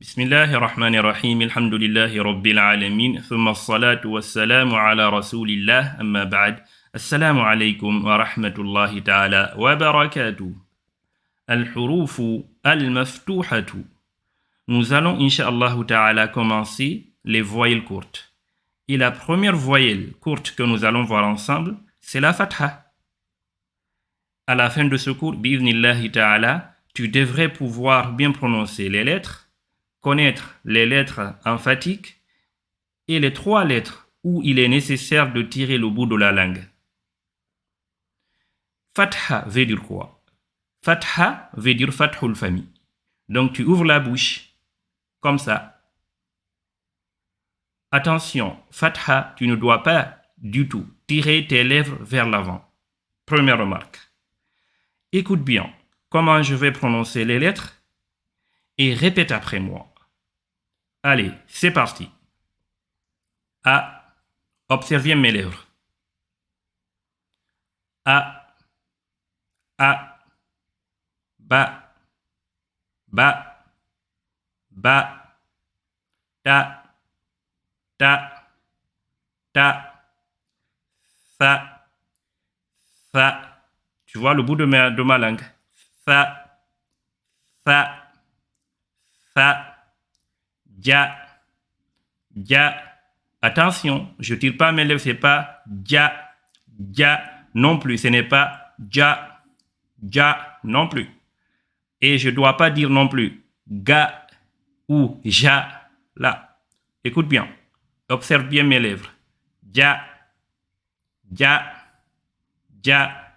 بسم الله الرحمن الرحيم الحمد لله رب العالمين ثم الصلاة والسلام على رسول الله أما بعد السلام عليكم ورحمة الله تعالى وبركاته الحروف المفتوحة. Nous allons inch'Allah ta'ala commencer les voyelles courtes. Et la première voyelle courte que nous allons voir ensemble, c'est la fatha. À la fin de ce cours, bi'idhnillahi ta'ala, tu devrais pouvoir bien prononcer les lettres, connaître les lettres emphatiques et les trois lettres où il est nécessaire de tirer le bout de la langue. Fatha veut dire quoi? Fatha veut dire fathul fami. Donc tu ouvres la bouche, comme ça. Attention, fatha, tu ne dois pas du tout tirer tes lèvres vers l'avant. Première remarque. Écoute bien comment je vais prononcer les lettres et répète après moi. Allez, c'est parti. A. Observe bien mes lèvres. A. A. Ba. Ba. Ba. Ta. Ta. Ta. Sa. Sa. Tu vois le bout de ma langue. Sa. Sa. Sa. Ja. Ja. Attention, je ne tire pas mes lèvres, ce n'est pas ja. Ja non plus, ce n'est pas ja. Ja non plus. Et je ne dois pas dire non plus ga ou ja là. Écoute bien, observe bien mes lèvres. Ja. Ja. Ja.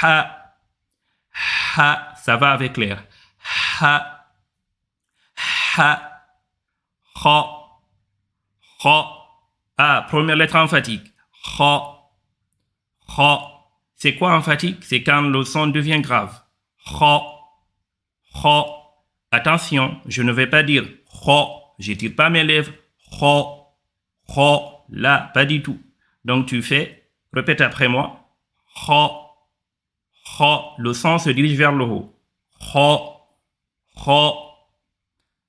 Ha. Ha, ça va avec l'air. Ha. Ha. Kha. Kha. Ah, première lettre emphatique. Kha. Kha. C'est quoi emphatique? C'est quand le son devient grave. Kha. Kha. Attention, je ne vais pas dire kha. Je ne tire pas mes lèvres. Kha. Kha. Là, pas du tout. Donc tu fais, répète après moi. Kha. Kha. Le son se dirige vers le haut. Kha. Kha.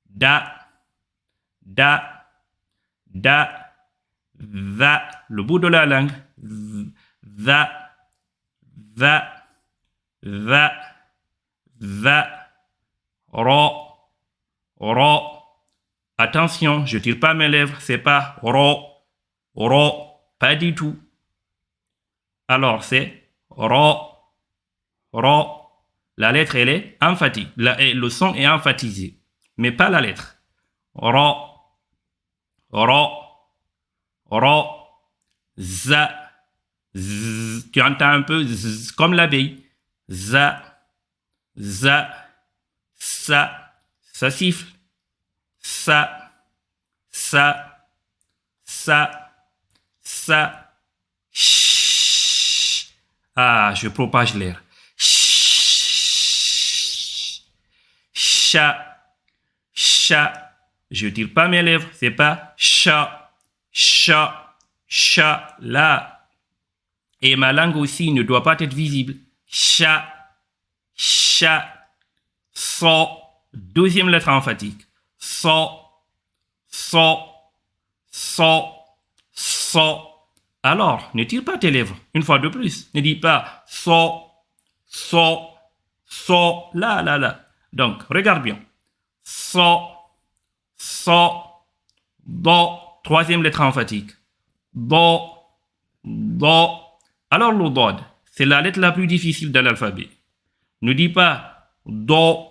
Da. Da. Da. Va. Le bout de la langue. Va. Va. Va. Va. Ra. Ra. Attention, je ne tire pas mes lèvres, c'est pas ra. Ra. Pas du tout. Alors c'est ra. Ra. La lettre, elle est emphatique. Le son est emphatisé, mais pas la lettre. Ra. Ra. Ra. Za. Z. Tu entends un peu z, comme l'abeille. Za. Za. Sa. Ça siffle. Sa. Sa. Sa. Sa. Ch. Ah, je propage l'air. Ch. Cha. Cha. Je ne tire pas mes lèvres, c'est pas cha. Cha. Cha. Là. Et ma langue aussi ne doit pas être visible. Cha. Cha. So. Deuxième lettre emphatique. So. So. So. So. Alors, ne tire pas tes lèvres. Une fois de plus. Ne dis pas so. So. So. Là, là, là. Donc, regarde bien. So. So. Do. Troisième lettre emphatique. Do. Do. Alors, le dod, c'est la lettre la plus difficile de l'alphabet. Ne dis pas do.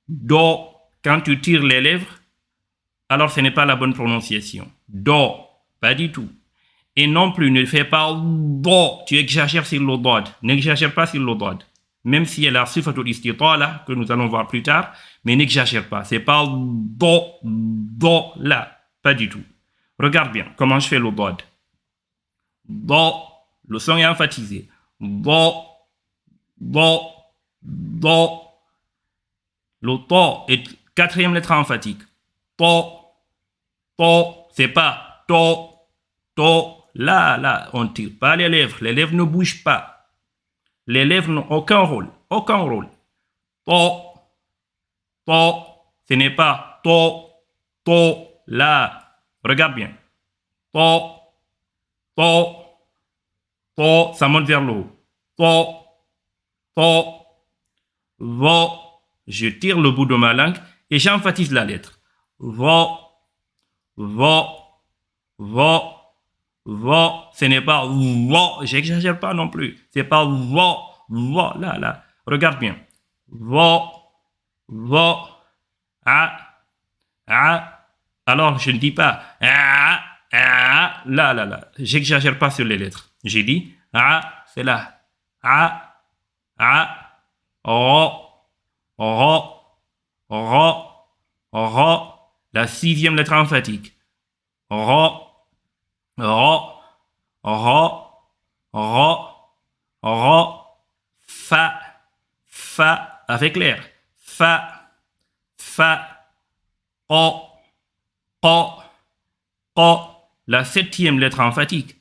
Do. Quand tu tires les lèvres, alors ce n'est pas la bonne prononciation. Do. Pas du tout. Et non plus, ne fais pas do. Tu exagères sur le dod. N'exagère pas sur le dod. Même si elle a sifatul istitala, que nous allons voir plus tard, mais n'exagère pas. C'est pas do. Do. Là. Pas du tout. Regarde bien comment je fais le dod. Do. Le son est emphatisé. Do. Do. Do. Le to est quatrième lettre emphatique. To. To. C'est pas to. To. Là, là. On ne tire pas les lèvres. Les lèvres ne bougent pas. Les lèvres n'ont aucun rôle. Aucun rôle. To. To. Ce n'est pas to, la. Regarde bien. To, ça monte vers le haut. To, vo. Je tire le bout de ma langue et j'emphatise la lettre. Vo. Ce n'est pas vo. J'exagère pas non plus. C'est pas vo. Là. Regarde bien. Vo. Alors, je ne dis pas là. J'exagère pas sur les lettres. J'ai dit c'est là. Ro. La 6e lettre emphatique. Ro. Fa avec l'air. Fa. O. La 7e lettre emphatique.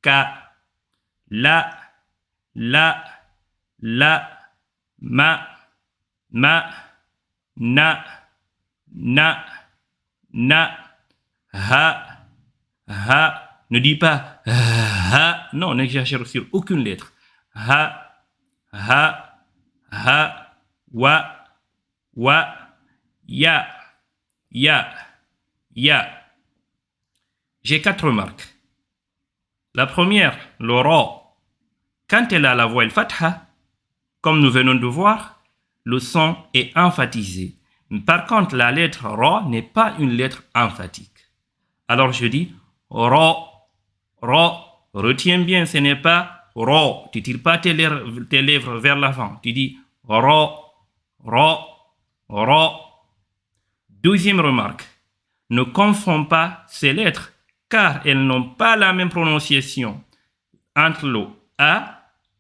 Ka. La. Ma. Na. Ha. Ne dis pas ha. Non, n'exagère sur aucune lettre. Ha. Wa. Ya. J'ai 4 remarques. La première, le ro. Quand elle a la voix fatha, comme nous venons de voir, le son est emphatisé. Par contre, la lettre ro n'est pas une lettre emphatique. Alors je dis ro. Retiens bien, ce n'est pas ro. Tu ne tires pas tes lèvres vers l'avant. Tu dis ro. Deuxième remarque. Ne confonds pas ces lettres car elles n'ont pas la même prononciation entre le a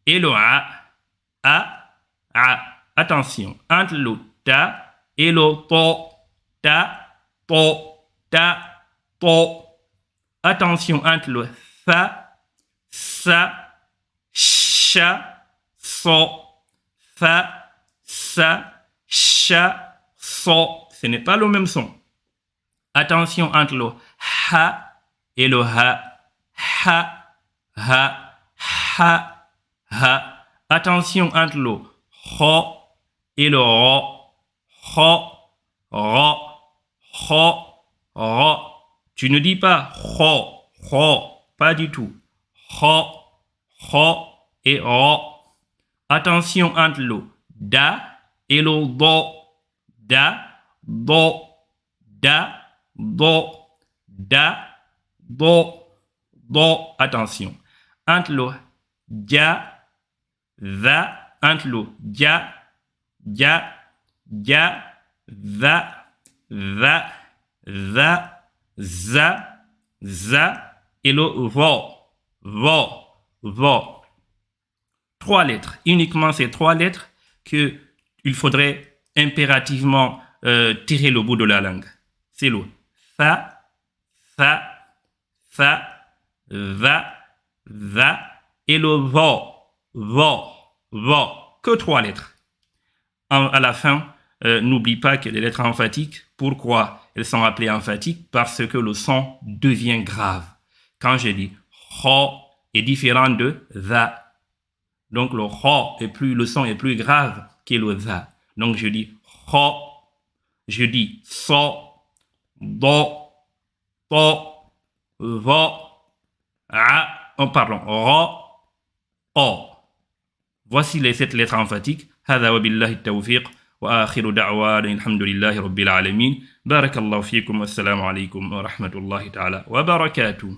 et le a. Attention, entre le ta et le to. Attention entre le sa, cha, so. Sa, cha, so. Ce n'est pas le même son. Attention entre le ha et le ha. Attention entre le ho et le ro. Tu ne dis pas ho, pas du tout. Ho et ro. Attention entre le da et le do. Do. Attention. Entre le ja, za, entre le ja, za et le vo. 3 lettres. Uniquement ces 3 lettres qu'il faudrait impérativement tirer le bout de la langue. C'est le fa, za et le vo. Que 3 lettres. À la fin, n'oublie pas que les lettres emphatiques, pourquoi elles sont appelées emphatiques? Parce que le son devient grave. Quand je dis ho est différent de za. Donc le ho le son est plus grave que le za. Donc je dis ho, je dis so, do, to, vo, ro, o. Voici les 7 lettres emphatiques. هذا وبالله التوفيق وآخر دعوانا الحمد لله رب العالمين. بارك الله فيكم والسلام عليكم ورحمة الله تعالى وبركاته.